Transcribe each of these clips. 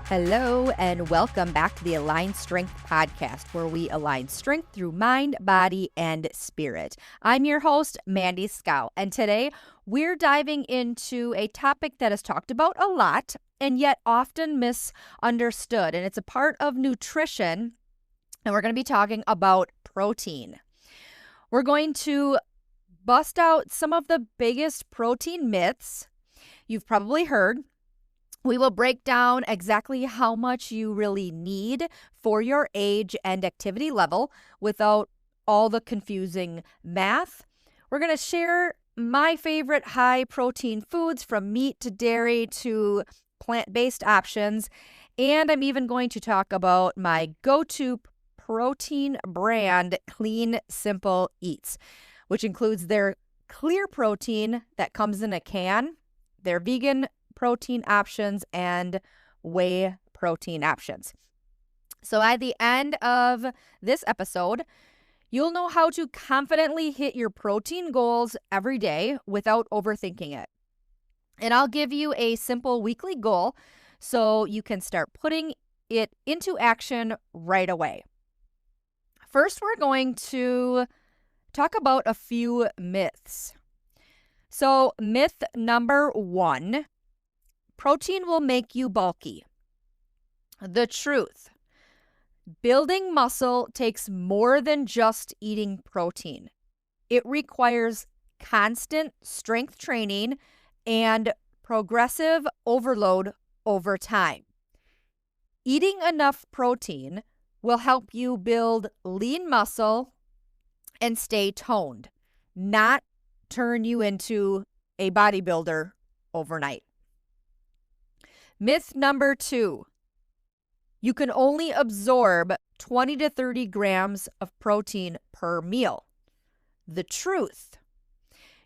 Hello, and welcome back to the Align Strength Podcast, where we align strength through mind, body, and spirit. I'm your host, Mandy Scow, and today we're diving into a topic that is talked about a lot and yet often misunderstood, and it's a part of nutrition, and we're going to be talking about protein. We're going to bust out some of the biggest protein myths you've probably heard. We will break down exactly how much you really need for your age and activity level without all the confusing math. We're going to share my favorite high protein foods, from meat to dairy to plant-based options. And I'm even going to talk about my go-to protein brand, Clean Simple Eats, which includes their clear protein that comes in a can, their vegan protein options, and whey protein options. So at the end of this episode, you'll know how to confidently hit your protein goals every day without overthinking it. And I'll give you a simple weekly goal so you can start putting it into action right away. First, we're going to talk about a few myths. So myth number 1, protein will make you bulky. The truth: building muscle takes more than just eating protein. It requires constant strength training and progressive overload over time. Eating enough protein will help you build lean muscle and stay toned, not turn you into a bodybuilder overnight. Myth number 2, you can only absorb 20 to 30 grams of protein per meal. The truth: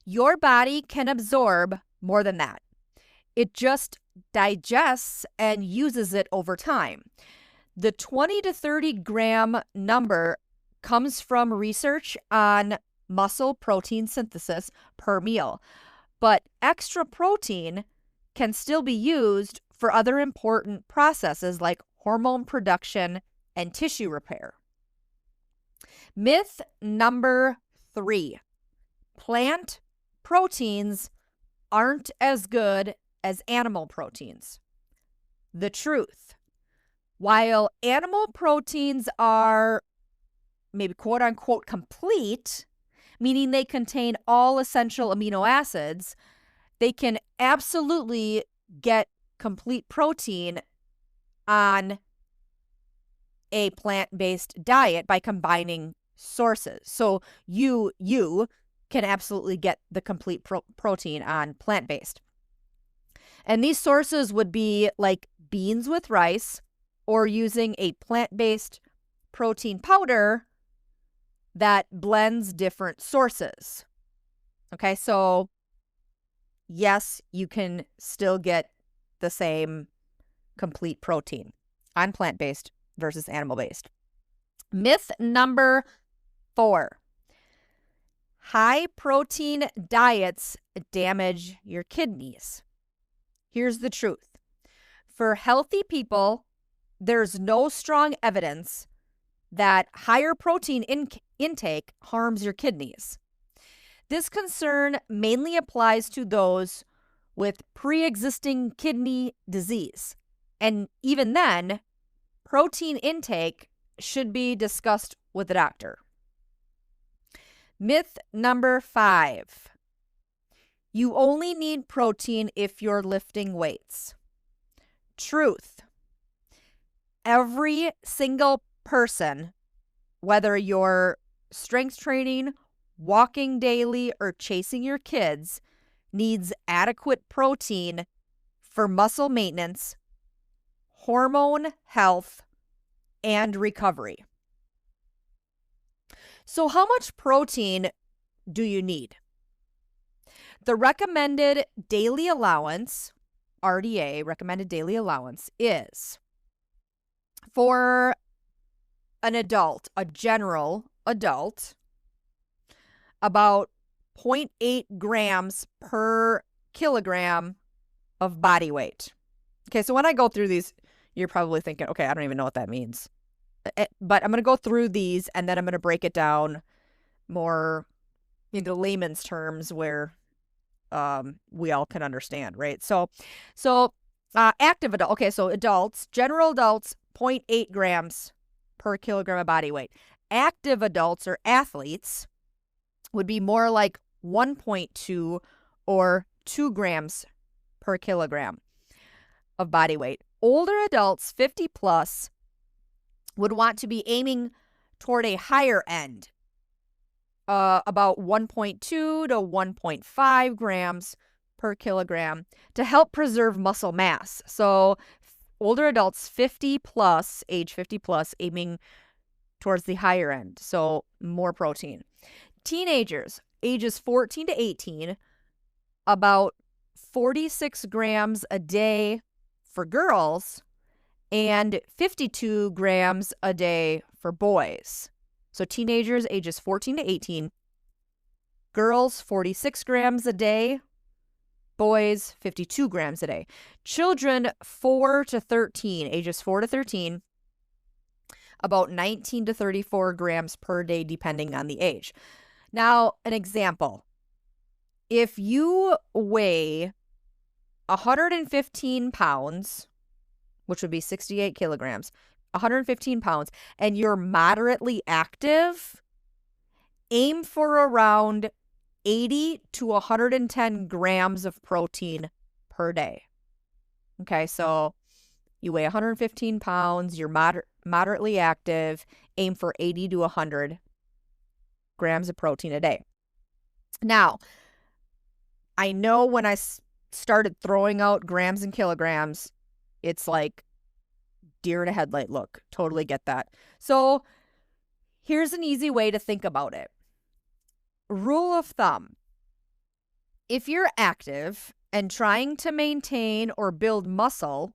your body can absorb more than that. It just digests and uses it over time. The 20 to 30 gram number comes from research on muscle protein synthesis per meal, but extra protein can still be used for other important processes like hormone production and tissue repair. Myth number 3, plant proteins aren't as good as animal proteins. The truth: while animal proteins are maybe quote unquote complete, meaning they contain all essential amino acids, they can absolutely get complete protein on a plant-based diet by combining sources. So you can absolutely get the complete protein on plant-based. And these sources would be like beans with rice, or using a plant-based protein powder that blends different sources. Okay, so yes, you can still get the same complete protein on plant-based versus animal-based. Myth number 4, high protein diets damage your kidneys. Here's the truth: for healthy people, there's no strong evidence that higher protein intake harms your kidneys. This concern mainly applies to those with pre-existing kidney disease. And even then, protein intake should be discussed with a doctor. Myth number 5, you only need protein if you're lifting weights. Truth: every single person, whether you're strength training, walking daily, or chasing your kids, needs adequate protein for muscle maintenance, hormone health, and recovery. So how much protein do you need? The recommended daily allowance, RDA, recommended daily allowance, is for an adult, a general adult, about 0.8 grams per kilogram of body weight. Okay, so when I go through these, You're probably thinking, okay, I don't even know what that means. But I'm going to go through these and then I'm going to break it down more into layman's terms where we all can understand, right? So active adult. Okay, so adults, general adults, 0.8 grams per kilogram of body weight. Active adults or athletes would be more like 1.2 or 2 grams per kilogram of body weight. Older adults, 50 plus, would want to be aiming toward a higher end, about 1.2 to 1.5 grams per kilogram to help preserve muscle mass. So older adults, 50 plus, age 50 plus, aiming towards the higher end, so more protein. Teenagers, ages 14 to 18, about 46 grams a day for girls and 52 grams a day for boys. So teenagers ages 14 to 18, girls 46 grams a day, boys 52 grams a day. Children 4 to 13, ages 4 to 13, about 19 to 34 grams per day depending on the age. Now, an example. If you weigh 115 pounds, which would be 68 kilograms, 115 pounds, and you're moderately active, aim for around 80 to 110 grams of protein per day. Okay, so you weigh 115 pounds, you're moderately active, aim for 80 to 100 grams of protein a day. Now, I know when I started throwing out grams and kilograms, it's like deer in a headlight look. Totally get that. So here's an easy way to think about it. Rule of thumb. If you're active and trying to maintain or build muscle,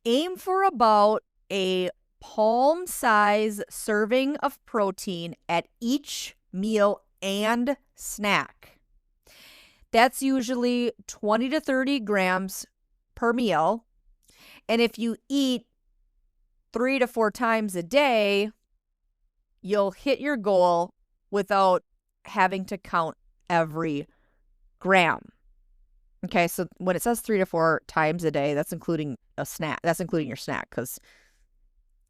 aim for about a palm size serving of protein at each meal and snack. That's usually 20 to 30 grams per meal. And if you eat 3 to 4 times a day, you'll hit your goal without having to count every gram. Okay, so when it says 3 to 4 times a day, that's including a snack. That's including your snack, because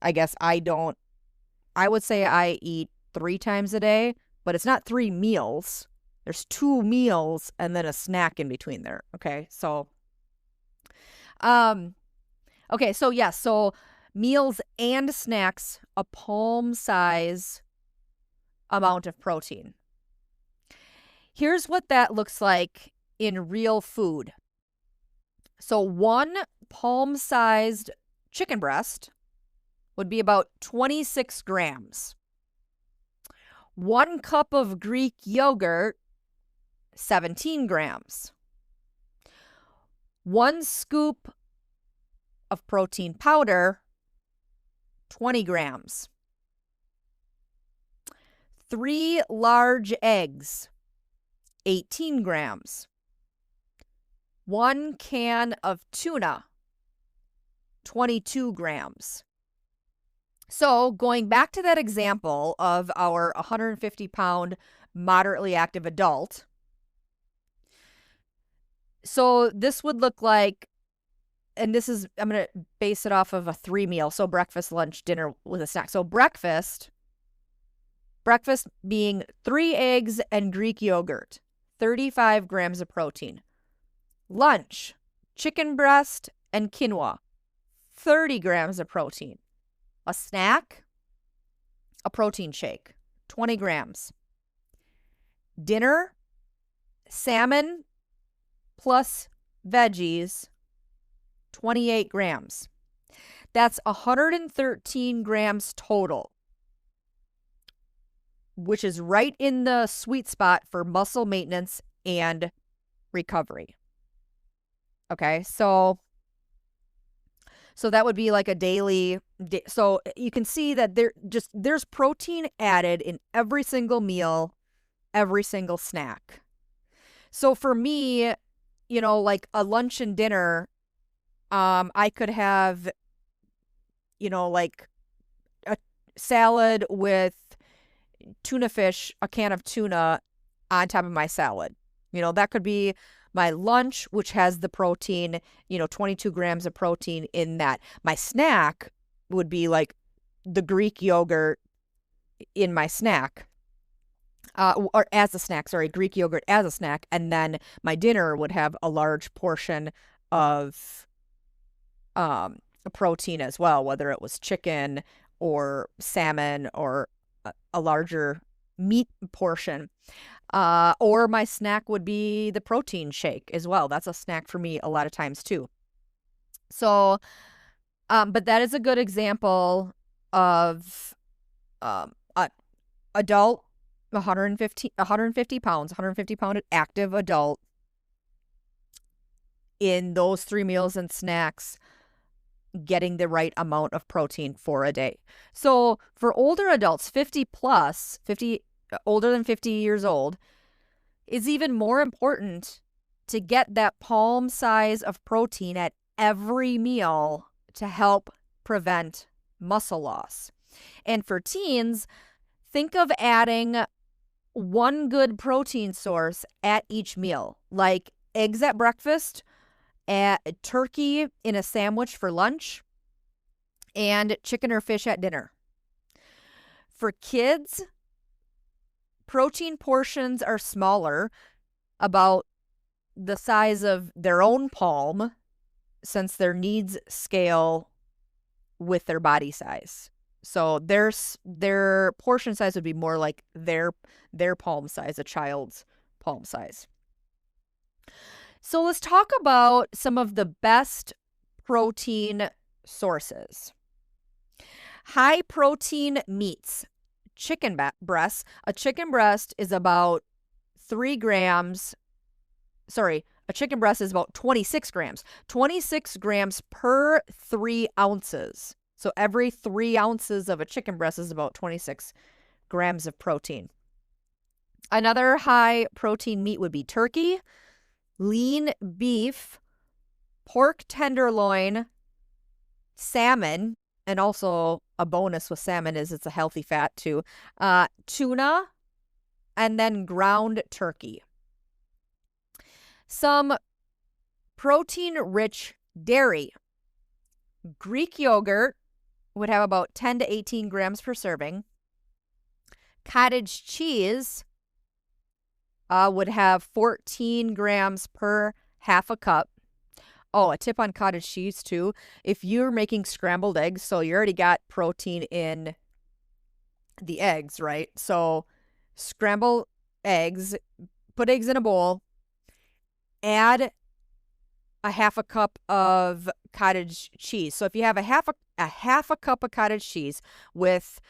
I guess I would say I eat 3 times a day, but it's not 3 meals. There's 2 meals and then a snack in between there. Okay, so yes, so meals and snacks, a palm size amount of protein. Here's what that looks like in real food. So 1 palm-sized chicken breast would be about 26 grams. 1 cup of Greek yogurt, 17 grams. 1 scoop of protein powder, 20 grams. 3 large eggs, 18 grams. 1 can of tuna, 22 grams. So going back to that example of our 150-pound moderately active adult, so this would look like, and this is, I'm going to base it off of a 3 meal. So breakfast, lunch, dinner with a snack. So breakfast being 3 eggs and Greek yogurt, 35 grams of protein. Lunch, chicken breast and quinoa, 30 grams of protein. A snack, a protein shake, 20 grams. Dinner, salmon plus veggies, 28 grams. That's 113 grams total, which is right in the sweet spot for muscle maintenance and recovery. Okay, so that would be like a daily. So you can see that there's protein added in every single meal, every single snack. So for me, like a lunch and dinner, I could have, like a salad with tuna fish, a can of tuna on top of my salad. That could be my lunch, which has the protein, 22 grams of protein in that. My snack would be like the Greek yogurt in my snack. Or as a snack, sorry, Greek yogurt as a snack. And then my dinner would have a large portion of protein as well, whether it was chicken or salmon or a larger meat portion. Or my snack would be the protein shake as well. That's a snack for me a lot of times too. So, but that is a good example of a adult 150 pounds, 150-pound active adult in those 3 meals and snacks getting the right amount of protein for a day. So for older adults, 50 plus, 50 older than 50 years old, is even more important to get that palm size of protein at every meal to help prevent muscle loss. And for teens, think of adding one good protein source at each meal, like eggs at breakfast, turkey in a sandwich for lunch, and chicken or fish at dinner. For kids, protein portions are smaller, about the size of their own palm, since their needs scale with their body size. So their portion size would be more like their palm size, a child's palm size. So let's talk about some of the best protein sources. High protein meats. Chicken breasts. A chicken breast is about 3 grams. Sorry, a chicken breast is about 26 grams. 26 grams per 3 ounces. So every 3 ounces of a chicken breast is about 26 grams of protein. Another high protein meat would be turkey, lean beef, pork tenderloin, salmon, and also a bonus with salmon is it's a healthy fat too, tuna, and then ground turkey. Some protein-rich dairy. Greek yogurt would have about 10 to 18 grams per serving. Cottage cheese would have 14 grams per half a cup. Oh, a tip on cottage cheese too. If you're making scrambled eggs, so you already got protein in the eggs, right? So scramble eggs, put eggs in a bowl, add a half a cup of cottage cheese. So if you have a half a cup of cottage cheese with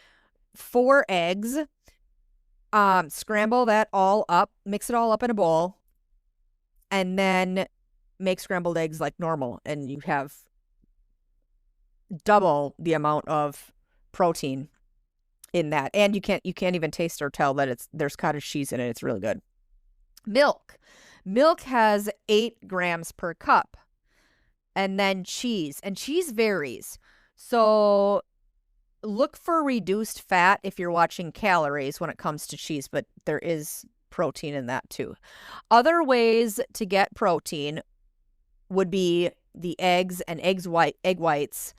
4 eggs, scramble that all up, mix it all up in a bowl, and then make scrambled eggs like normal, and you have double the amount of protein in that. And you can't even taste or tell that there's cottage cheese in it. It's really good. Milk has 8 grams per cup. And then cheese. And cheese varies. So look for reduced fat if you're watching calories when it comes to cheese, but there is protein in that too. Other ways to get protein would be the eggs and egg whites,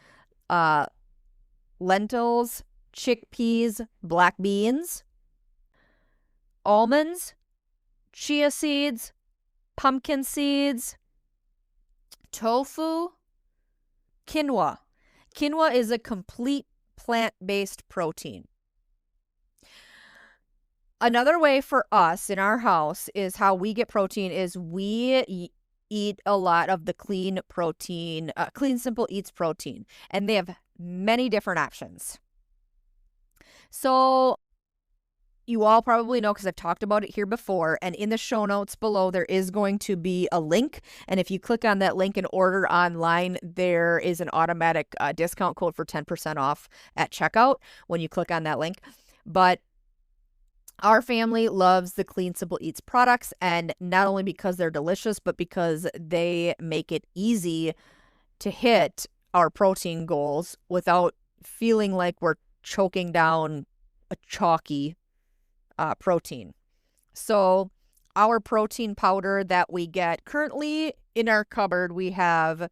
lentils, chickpeas, black beans, almonds, chia seeds, pumpkin seeds, tofu, quinoa. Quinoa is a complete plant-based protein. Another way for us in our house is how we get protein is we eat a lot of the Clean Simple Eats protein, and they have many different options. So you all probably know because I've talked about it here before, and in the show notes below there is going to be a link, and if you click on that link and order online, there is an automatic discount code for 10% off at checkout when you click on that link. But our family loves the Clean Simple Eats products, and not only because they're delicious, but because they make it easy to hit our protein goals without feeling like we're choking down a chalky protein. So our protein powder that we get currently in our cupboard, we have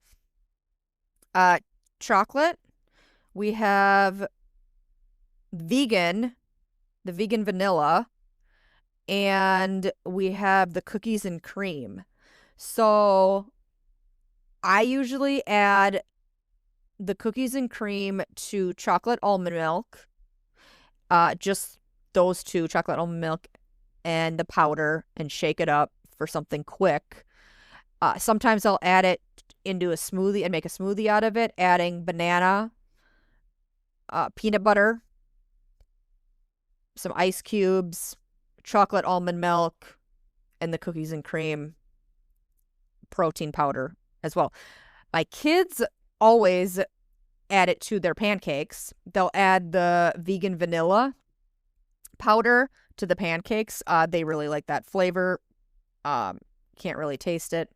chocolate, we have vegan, the vegan vanilla, and we have the cookies and cream. So I usually add the cookies and cream to chocolate almond milk, just those two, chocolate almond milk and the powder, and shake it up for something quick. Sometimes I'll add it into a smoothie and make a smoothie out of it, adding banana, peanut butter, some ice cubes, chocolate almond milk, and the cookies and cream protein powder as well. My kids always add it to their pancakes. They'll add the vegan vanilla powder to the pancakes. They really like that flavor. Can't really taste it.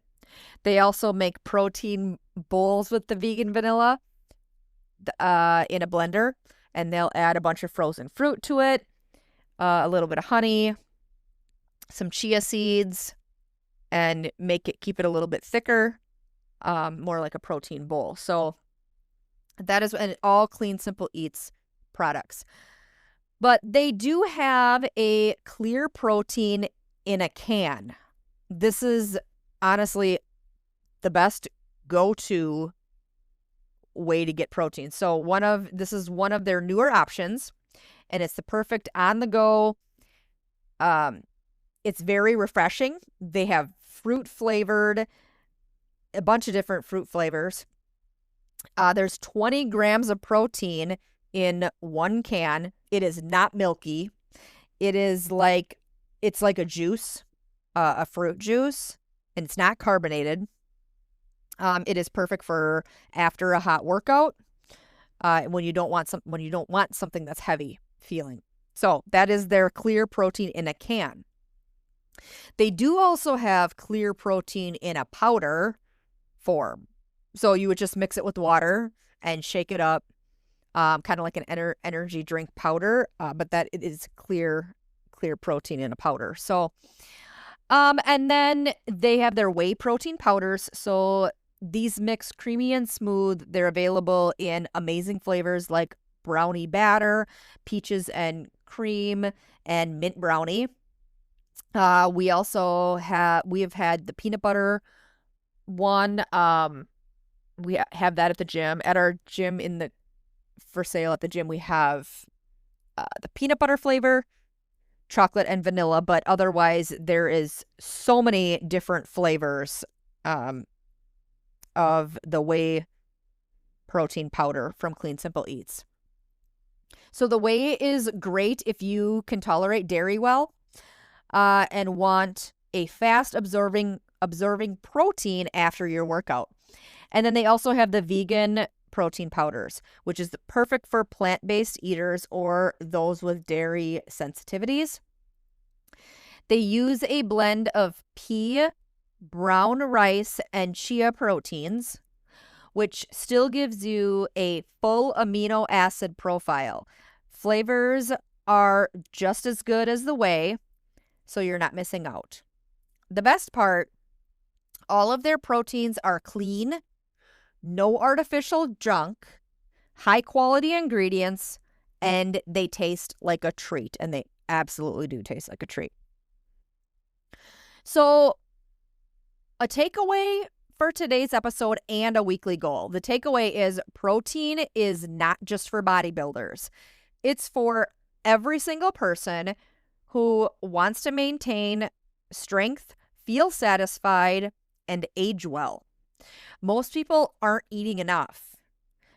They also make protein bowls with the vegan vanilla in a blender, and they'll add a bunch of frozen fruit to it, a little bit of honey, some chia seeds, and keep it a little bit thicker, more like a protein bowl. So that is, and all Clean Simple Eats products. But they do have a clear protein in a can. This is honestly the best go-to way to get protein. So this is one of their newer options, and it's the perfect on-the-go. It's very refreshing. They have fruit flavored, a bunch of different fruit flavors. There's 20 grams of protein in one can. It is not milky. It's like a juice, a fruit juice, and it's not carbonated. It is perfect for after a hot workout, when you don't want something that's heavy feeling. So that is their clear protein in a can. They do also have clear protein in a powder form. So you would just mix it with water and shake it up, kind of like an energy drink powder, but that it is clear protein in a powder. So, and then they have their whey protein powders. So these mix creamy and smooth. They're available in amazing flavors like brownie batter, peaches and cream, and mint brownie. We have had the peanut butter one. We have that at the gym. At our gym for sale at the gym, we have the peanut butter flavor, chocolate and vanilla, but otherwise there is so many different flavors of the whey protein powder from Clean Simple Eats. So the whey is great if you can tolerate dairy well, and want a fast absorbing protein after your workout. And then they also have the vegan protein powders, which is perfect for plant-based eaters or those with dairy sensitivities. They use a blend of pea, brown rice, and chia proteins, which still gives you a full amino acid profile. Flavors are just as good as the whey, so you're not missing out. The best part, all of their proteins are clean, no artificial junk, high quality ingredients, and they taste like a treat. And they absolutely do taste like a treat. So a takeaway for today's episode and a weekly goal. The takeaway is protein is not just for bodybuilders. It's for every single person who wants to maintain strength, feel satisfied, and age well. Most people aren't eating enough.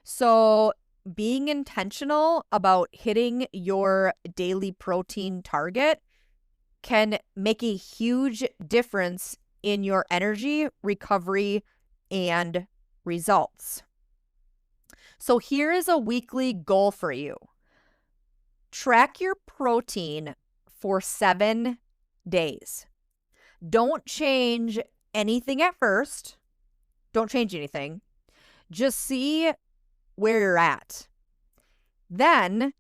So being intentional about hitting your daily protein target can make a huge difference in your energy, recovery, and results. So here is a weekly goal for you. Track your protein for 7 days. Don't change anything at first. Don't change anything. Just see where you're at. Then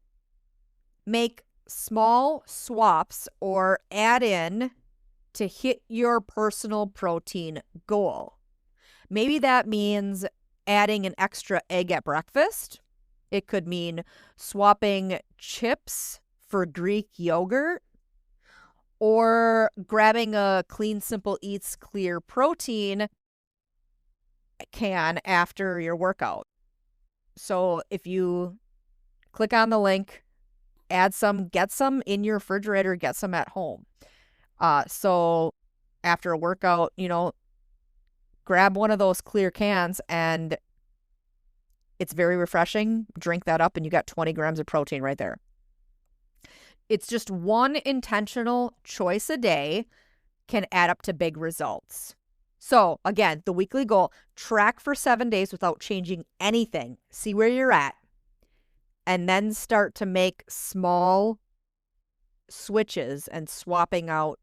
make small swaps or add in to hit your personal protein goal. Maybe that means adding an extra egg at breakfast. It could mean swapping chips for Greek yogurt, or grabbing a Clean Simple Eats Clear Protein can after your workout. So if you click on the link, add some, get some in your refrigerator, get some at home. So after a workout, grab one of those clear cans, and it's very refreshing. Drink that up and you got 20 grams of protein right there. It's just one intentional choice a day can add up to big results. So again, the weekly goal, track for 7 days without changing anything. See where you're at. And then start to make small switches and swapping out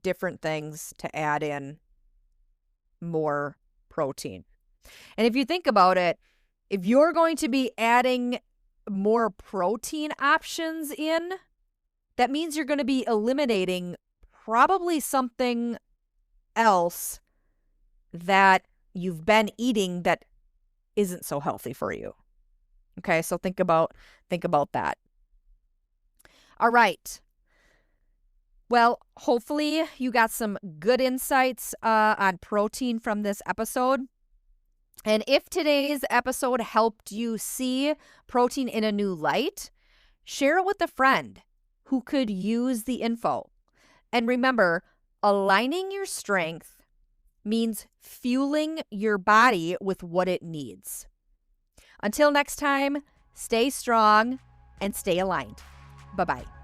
different things to add in more protein. And if you think about it, if you're going to be adding more protein options in, that means you're going to be eliminating probably something else that you've been eating that isn't so healthy for you. Okay, so think about that. All right. Well, hopefully you got some good insights on protein from this episode. And if today's episode helped you see protein in a new light, share it with a friend who could use the info. And remember, aligning your strength means fueling your body with what it needs. Until next time, stay strong and stay aligned. Bye-bye.